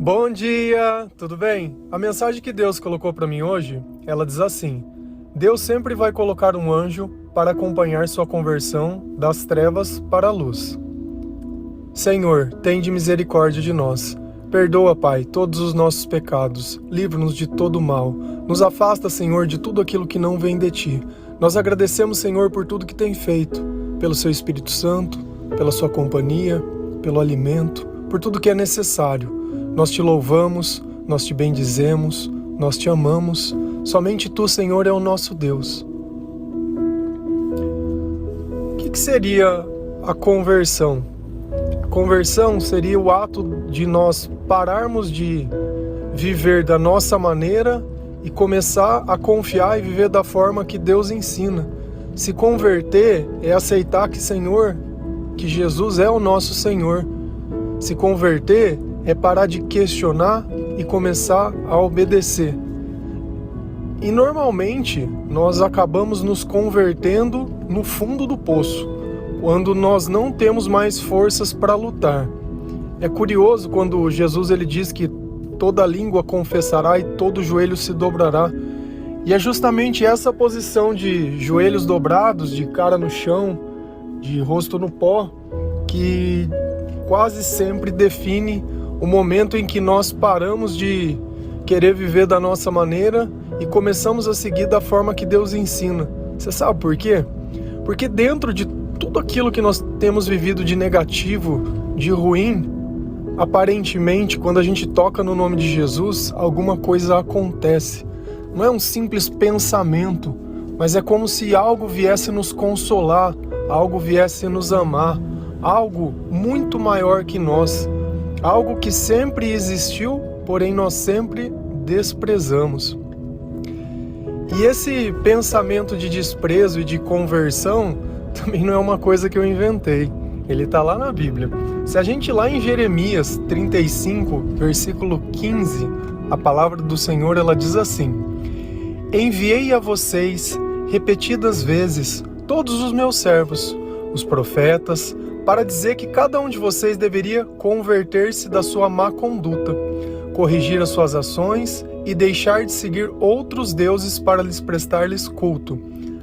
Bom dia, tudo bem? A mensagem que Deus colocou para mim hoje, ela diz assim: Deus sempre vai colocar um anjo para acompanhar sua conversão das trevas para a luz. Senhor, tende misericórdia de nós. Perdoa, Pai, todos os nossos pecados. Livra-nos de todo o mal. Nos afasta, Senhor, de tudo aquilo que não vem de Ti. Nós agradecemos, Senhor, por tudo que tem feito, pelo Seu Espírito Santo, pela Sua companhia, pelo alimento, por tudo que é necessário. Nós Te louvamos, nós Te bendizemos, nós Te amamos. Somente Tu, Senhor, é o nosso Deus. O que seria a conversão? A conversão seria o ato de nós pararmos de viver da nossa maneira e começar a confiar e viver da forma que Deus ensina. Se converter é aceitar que Jesus é o nosso Senhor. Se converter é parar de questionar e começar a obedecer. E normalmente nós acabamos nos convertendo no fundo do poço, quando nós não temos mais forças para lutar. É curioso quando Jesus ele diz que toda língua confessará e todo joelho se dobrará. E é justamente essa posição de joelhos dobrados, de cara no chão, de rosto no pó, que quase sempre define o momento em que nós paramos de querer viver da nossa maneira e começamos a seguir da forma que Deus ensina. Você sabe por quê? Porque dentro de tudo aquilo que nós temos vivido de negativo, de ruim, aparentemente, quando a gente toca no nome de Jesus, alguma coisa acontece. Não é um simples pensamento, mas é como se algo viesse nos consolar, algo viesse nos amar, algo muito maior que nós. Algo que sempre existiu, porém nós sempre desprezamos. E esse pensamento de desprezo e de conversão também não é uma coisa que eu inventei. Ele está lá na Bíblia. Se a gente ir lá em Jeremias 35, versículo 15, a palavra do Senhor ela diz assim: Enviei a vocês repetidas vezes todos os meus servos, os profetas, para dizer que cada um de vocês deveria converter-se da sua má conduta, corrigir as suas ações e deixar de seguir outros deuses para lhes prestar-lhes culto.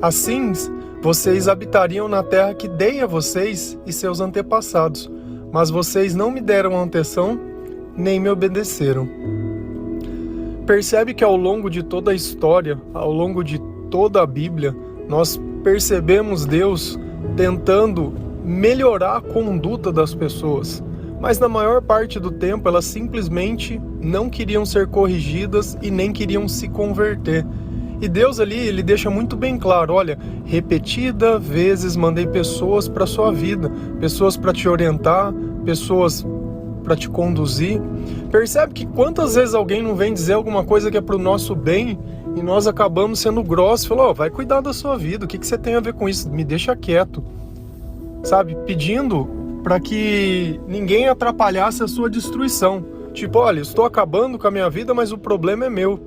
Assim, vocês habitariam na terra que dei a vocês e seus antepassados, mas vocês não me deram atenção nem me obedeceram. Percebe que ao longo de toda a história, ao longo de toda a Bíblia, nós percebemos Deus tentando melhorar a conduta das pessoas, mas na maior parte do tempo elas simplesmente não queriam ser corrigidas e nem queriam se converter. E Deus ali, ele deixa muito bem claro, olha, repetidas vezes mandei pessoas para a sua vida, pessoas para te orientar, pessoas para te conduzir. Percebe que quantas vezes alguém não vem dizer alguma coisa que é para o nosso bem e nós acabamos sendo grossos, falou, vai cuidar da sua vida, o que você tem a ver com isso? Me deixa quieto. Sabe, pedindo para que ninguém atrapalhasse a sua destruição. Tipo, olha, estou acabando com a minha vida, mas o problema é meu.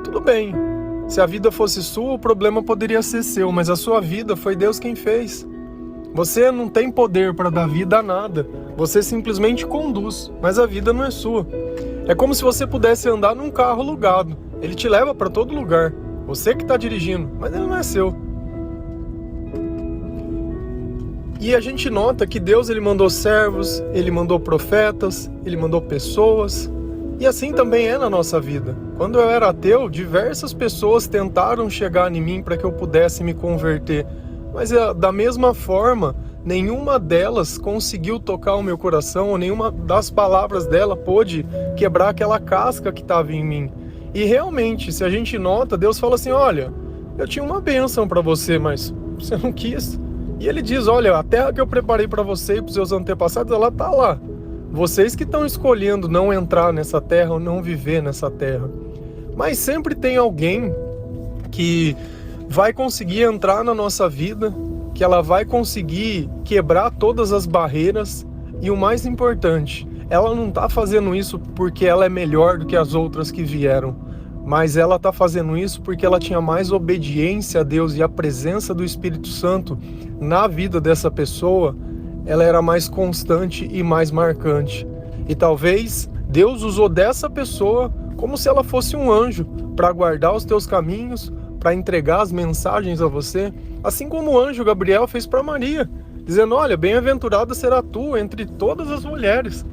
Tudo bem, se a vida fosse sua, o problema poderia ser seu, mas a sua vida foi Deus quem fez. Você não tem poder para dar vida a nada, você simplesmente conduz, mas a vida não é sua. É como se você pudesse andar num carro alugado, ele te leva para todo lugar, você que está dirigindo, mas ele não é seu. E a gente nota que Deus ele mandou servos, ele mandou profetas, ele mandou pessoas. E assim também é na nossa vida. Quando eu era ateu, diversas pessoas tentaram chegar em mim para que eu pudesse me converter. Mas da mesma forma, nenhuma delas conseguiu tocar o meu coração, ou nenhuma das palavras dela pôde quebrar aquela casca que estava em mim. E realmente, se a gente nota, Deus fala assim, olha, eu tinha uma bênção para você, mas você não quis. E ele diz, olha, a terra que eu preparei para você e para os seus antepassados, ela está lá. Vocês que estão escolhendo não entrar nessa terra ou não viver nessa terra. Mas sempre tem alguém que vai conseguir entrar na nossa vida, que ela vai conseguir quebrar todas as barreiras. E o mais importante, ela não está fazendo isso porque ela é melhor do que as outras que vieram. Mas ela está fazendo isso porque ela tinha mais obediência a Deus e a presença do Espírito Santo na vida dessa pessoa, ela era mais constante e mais marcante. E talvez Deus usou dessa pessoa como se ela fosse um anjo para guardar os teus caminhos, para entregar as mensagens a você, assim como o anjo Gabriel fez para Maria, dizendo: olha, bem-aventurada será tu entre todas as mulheres.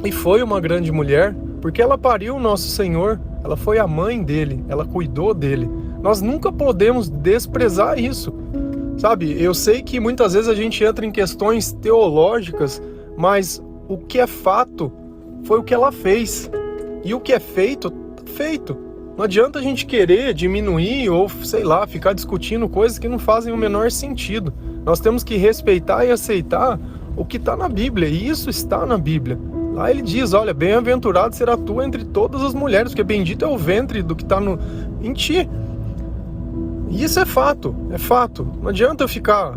E foi uma grande mulher, porque ela pariu o nosso Senhor, ela foi a mãe dele, ela cuidou dele. Nós nunca podemos desprezar isso, sabe? Eu sei que muitas vezes a gente entra em questões teológicas, mas o que é fato foi o que ela fez. E o que é feito, tá feito. Não adianta a gente querer diminuir ou, sei lá, ficar discutindo coisas que não fazem o menor sentido. Nós temos que respeitar e aceitar o que está na Bíblia, e isso está na Bíblia. Lá ele diz: olha, bem-aventurado será tu entre todas as mulheres, porque bendito é o ventre do que está em ti. E isso é fato, é fato. Não adianta eu ficar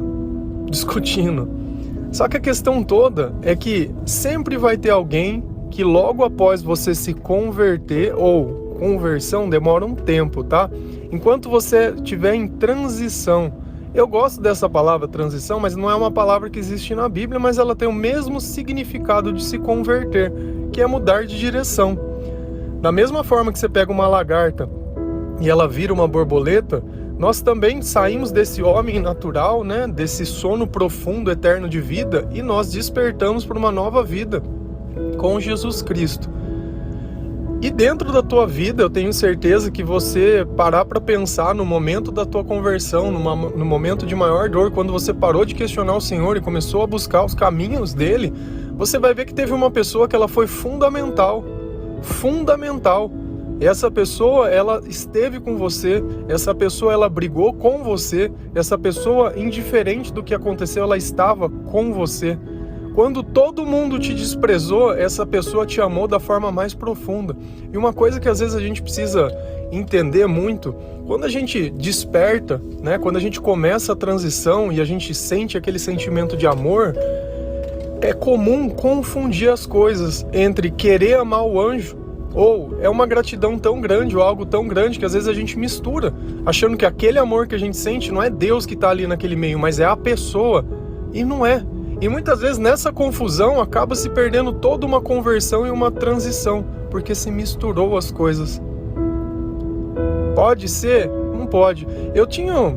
discutindo. Só que a questão toda é que sempre vai ter alguém que logo após você se converter, ou conversão demora um tempo, tá? Enquanto você estiver em transição. Eu gosto dessa palavra transição, mas não é uma palavra que existe na Bíblia, mas ela tem o mesmo significado de se converter, que é mudar de direção. Da mesma forma que você pega uma lagarta e ela vira uma borboleta, nós também saímos desse homem natural, né, desse sono profundo, eterno de vida, e nós despertamos para uma nova vida com Jesus Cristo. E dentro da tua vida, eu tenho certeza que você parar para pensar no momento da tua conversão, no momento de maior dor, quando você parou de questionar o Senhor e começou a buscar os caminhos dele, você vai ver que teve uma pessoa que ela foi fundamental. Essa pessoa, ela esteve com você, essa pessoa, ela brigou com você, essa pessoa, indiferente do que aconteceu, ela estava com você. Quando todo mundo te desprezou, essa pessoa te amou da forma mais profunda. E uma coisa que às vezes a gente precisa entender muito, quando a gente desperta, né, quando a gente começa a transição e a gente sente aquele sentimento de amor, é comum confundir as coisas entre querer amar o anjo, ou é uma gratidão tão grande, ou algo tão grande, que às vezes a gente mistura, achando que aquele amor que a gente sente não é Deus que está ali naquele meio, mas é a pessoa, e não é. E muitas vezes nessa confusão acaba se perdendo toda uma conversão e uma transição, porque se misturou as coisas. Pode ser? Não pode. Eu tinha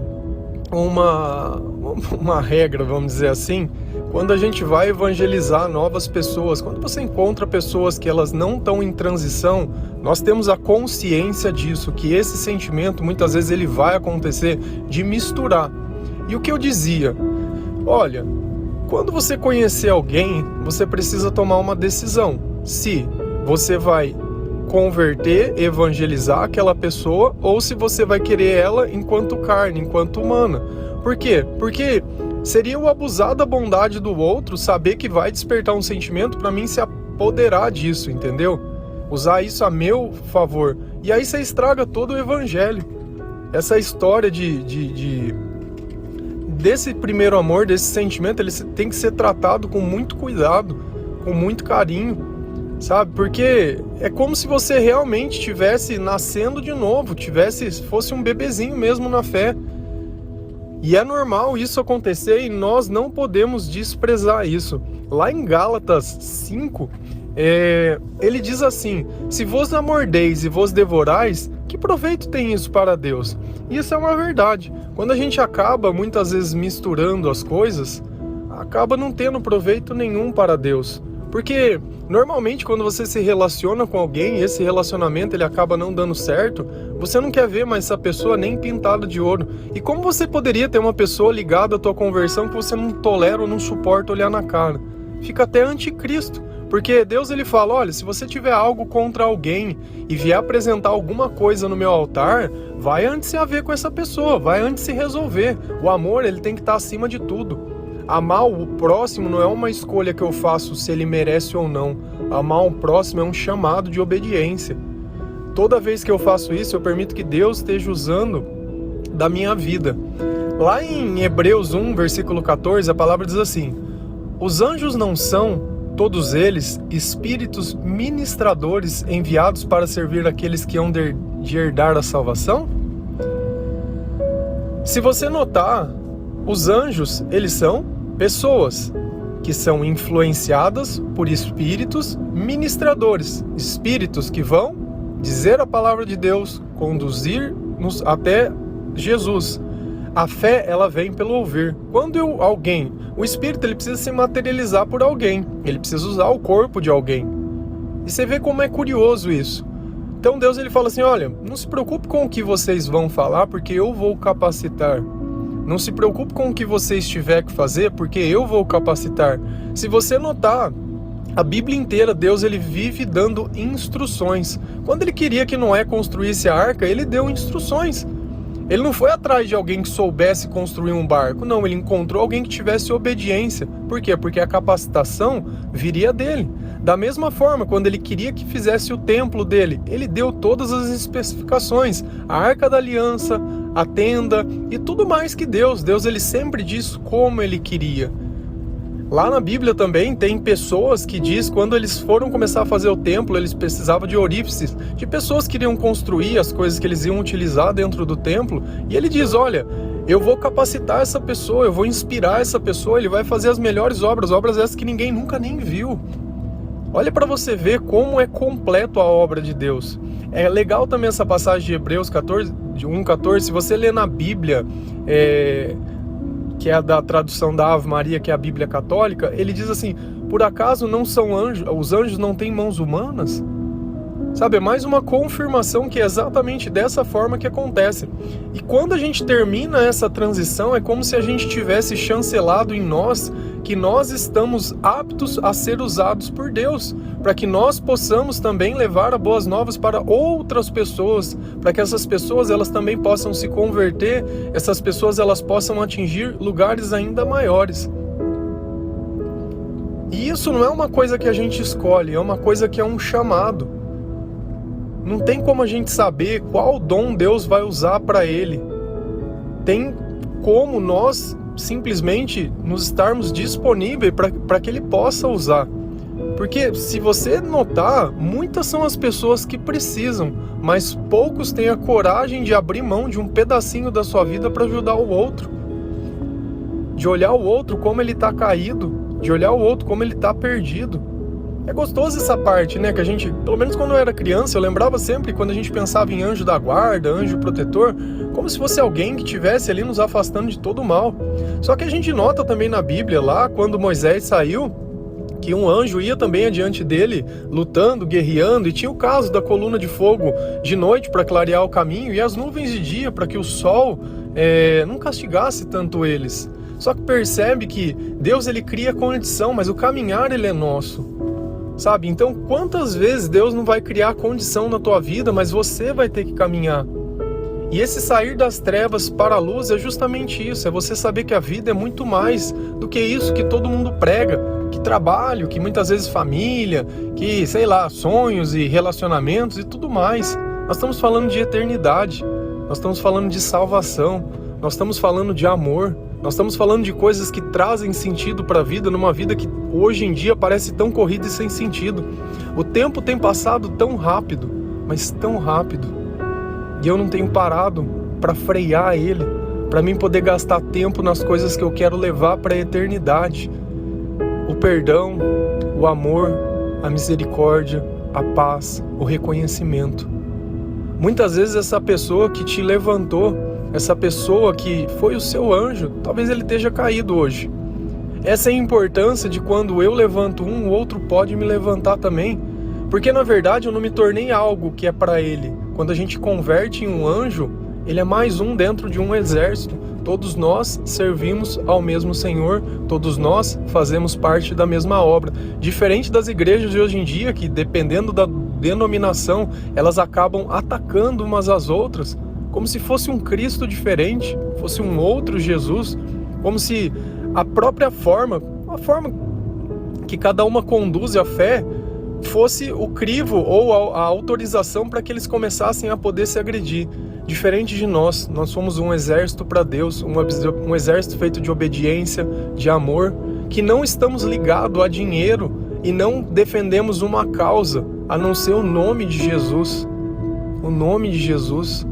uma regra, vamos dizer assim, quando a gente vai evangelizar novas pessoas, quando você encontra pessoas que elas não estão em transição, nós temos a consciência disso, que esse sentimento muitas vezes ele vai acontecer de misturar. E o que eu dizia? Olha, quando você conhecer alguém, você precisa tomar uma decisão. Se você vai converter, evangelizar aquela pessoa, ou se você vai querer ela enquanto carne, enquanto humana. Por quê? Porque seria o abusar da bondade do outro, saber que vai despertar um sentimento para mim se apoderar disso, entendeu? Usar isso a meu favor. E aí você estraga todo o evangelho. Essa história desse primeiro amor, desse sentimento, ele tem que ser tratado com muito cuidado, com muito carinho, sabe? Porque é como se você realmente estivesse nascendo de novo, fosse um bebezinho mesmo na fé. E é normal isso acontecer e nós não podemos desprezar isso. Lá em Gálatas 5, ele diz assim: se vos amordeis e vos devorais, que proveito tem isso para Deus? Isso é uma verdade. Quando a gente acaba muitas vezes misturando as coisas, acaba não tendo proveito nenhum para Deus. Porque normalmente quando você se relaciona com alguém, esse relacionamento ele acaba não dando certo, você não quer ver mais essa pessoa nem pintada de ouro. E como você poderia ter uma pessoa ligada à tua conversão que você não tolera ou não suporta olhar na cara? Fica até anticristo. Porque Deus ele fala: olha, se você tiver algo contra alguém e vier apresentar alguma coisa no meu altar, vai antes se haver com essa pessoa, vai antes se resolver. O amor ele tem que estar acima de tudo. Amar o próximo não é uma escolha que eu faço se ele merece ou não. Amar o próximo é um chamado de obediência. Toda vez que eu faço isso, eu permito que Deus esteja usando da minha vida. Lá em Hebreus 1, versículo 14, a palavra diz assim: os anjos não são todos eles espíritos ministradores enviados para servir aqueles que hão de herdar a salvação? Se você notar, os anjos, eles são pessoas. que são influenciadas por espíritos ministradores, espíritos que vão dizer a palavra de Deus, conduzir-nos até Jesus. A fé, ela vem pelo ouvir. Quando o espírito, ele precisa se materializar por alguém, ele precisa usar o corpo de alguém. E você vê como é curioso isso. Então Deus, ele fala assim, olha, não se preocupe com o que vocês vão falar, porque eu vou capacitar. Não se preocupe com o que vocês tiver que fazer, porque eu vou capacitar. Se você notar, a Bíblia inteira, Deus, ele vive dando instruções. Quando ele queria que Noé construísse a arca, ele deu instruções. Ele não foi atrás de alguém que soubesse construir um barco, não, ele encontrou alguém que tivesse obediência. Por quê? Porque a capacitação viria dele. Da mesma forma, quando ele queria que fizesse o templo dele, ele deu todas as especificações, a arca da aliança, a tenda e tudo mais que Deus, ele sempre diz como ele queria. Lá na Bíblia também tem pessoas que diz quando eles foram começar a fazer o templo, eles precisavam de orífices, de pessoas que iriam construir as coisas que eles iam utilizar dentro do templo. E ele diz, olha, eu vou capacitar essa pessoa, eu vou inspirar essa pessoa, ele vai fazer as melhores obras essas que ninguém nunca nem viu. Olha para você ver como é completo a obra de Deus. É legal também essa passagem de Hebreus 1:14, se você ler na Bíblia, que é da tradução da Ave Maria, que é a Bíblia católica, ele diz assim, por acaso não são anjos, os anjos não têm mãos humanas? Sabe, é mais uma confirmação que é exatamente dessa forma que acontece. E quando a gente termina essa transição, é como se a gente tivesse chancelado em nós que nós estamos aptos a ser usados por Deus, para que nós possamos também levar a boas novas para outras pessoas, para que essas pessoas elas também possam se converter, essas pessoas elas possam atingir lugares ainda maiores. E isso não é uma coisa que a gente escolhe, é uma coisa que é um chamado. Não tem como a gente saber qual dom Deus vai usar para ele. Tem como nós simplesmente nos estarmos disponíveis para que ele possa usar. Porque se você notar, muitas são as pessoas que precisam, mas poucos têm a coragem de abrir mão de um pedacinho da sua vida para ajudar o outro. De olhar o outro como ele está caído, de olhar o outro como ele está perdido. É gostoso essa parte, né? Que a gente, pelo menos quando eu era criança, eu lembrava sempre quando a gente pensava em anjo da guarda, anjo protetor, como se fosse alguém que estivesse ali nos afastando de todo o mal. Só que a gente nota também na Bíblia, lá quando Moisés saiu, que um anjo ia também adiante dele, lutando, guerreando, e tinha o caso da coluna de fogo de noite para clarear o caminho e as nuvens de dia para que o sol não castigasse tanto eles. Só que percebe que Deus ele cria condição, mas o caminhar ele é nosso. Sabe? Então, quantas vezes Deus não vai criar condição na tua vida, mas você vai ter que caminhar. E esse sair das trevas para a luz é justamente isso, é você saber que a vida é muito mais do que isso que todo mundo prega, que trabalho, que muitas vezes família, que, sei lá, sonhos e relacionamentos e tudo mais. Nós estamos falando de eternidade, nós estamos falando de salvação, nós estamos falando de amor, nós estamos falando de coisas que trazem sentido para a vida, numa vida que hoje em dia parece tão corrida e sem sentido. O tempo tem passado tão rápido, mas tão rápido. E eu não tenho parado para frear ele, para mim poder gastar tempo nas coisas que eu quero levar para a eternidade. O perdão, o amor, a misericórdia, a paz, o reconhecimento. Muitas vezes essa pessoa que te levantou, essa pessoa que foi o seu anjo, talvez ele esteja caído hoje. Essa é a importância de quando eu levanto um, o outro pode me levantar também. Porque na verdade eu não me tornei algo que é para ele. Quando a gente converte em um anjo, ele é mais um dentro de um exército. Todos nós servimos ao mesmo Senhor, todos nós fazemos parte da mesma obra. Diferente das igrejas de hoje em dia, que dependendo da denominação, elas acabam atacando umas às outras, como se fosse um Cristo diferente, fosse um outro Jesus, como se a própria forma, a forma que cada uma conduz a fé, fosse o crivo ou a autorização para que eles começassem a poder se agredir. Diferente de nós somos um exército para Deus, um exército feito de obediência, de amor, que não estamos ligados a dinheiro e não defendemos uma causa, a não ser o nome de Jesus. O nome de Jesus.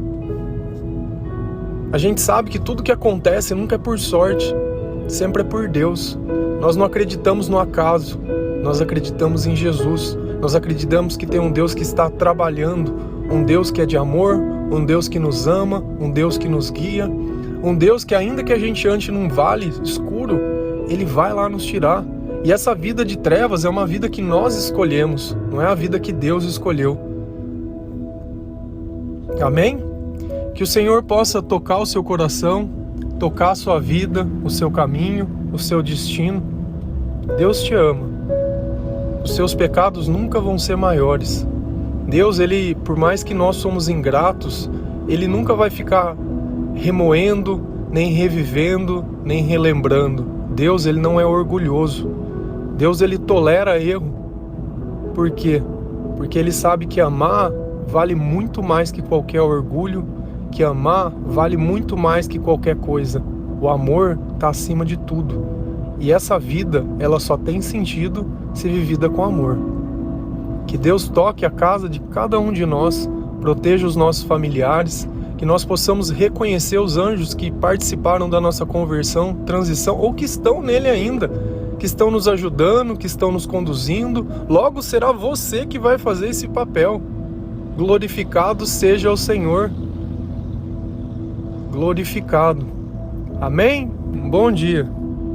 A gente sabe que tudo que acontece nunca é por sorte, sempre é por Deus. Nós não acreditamos no acaso, nós acreditamos em Jesus. Nós acreditamos que tem um Deus que está trabalhando, um Deus que é de amor, um Deus que nos ama, um Deus que nos guia, um Deus que ainda que a gente ande num vale escuro, Ele vai lá nos tirar. E essa vida de trevas é uma vida que nós escolhemos, não é a vida que Deus escolheu. Amém? Que o Senhor possa tocar o seu coração, tocar a sua vida, o seu caminho, o seu destino. Deus te ama. Os seus pecados nunca vão ser maiores. Deus, Ele, por mais que nós somos ingratos, Ele nunca vai ficar remoendo, nem revivendo, nem relembrando. Deus, Ele não é orgulhoso. Deus, Ele tolera erro. Por quê? Porque Ele sabe que amar vale muito mais que qualquer orgulho, que amar vale muito mais que qualquer coisa. O amor está acima de tudo. E essa vida, ela só tem sentido se vivida com amor. Que Deus toque a casa de cada um de nós, proteja os nossos familiares, que nós possamos reconhecer os anjos que participaram da nossa conversão, transição, ou que estão nele ainda, que estão nos ajudando, que estão nos conduzindo. Logo será você que vai fazer esse papel. Glorificado seja o Senhor. Glorificado. Amém? Um bom dia.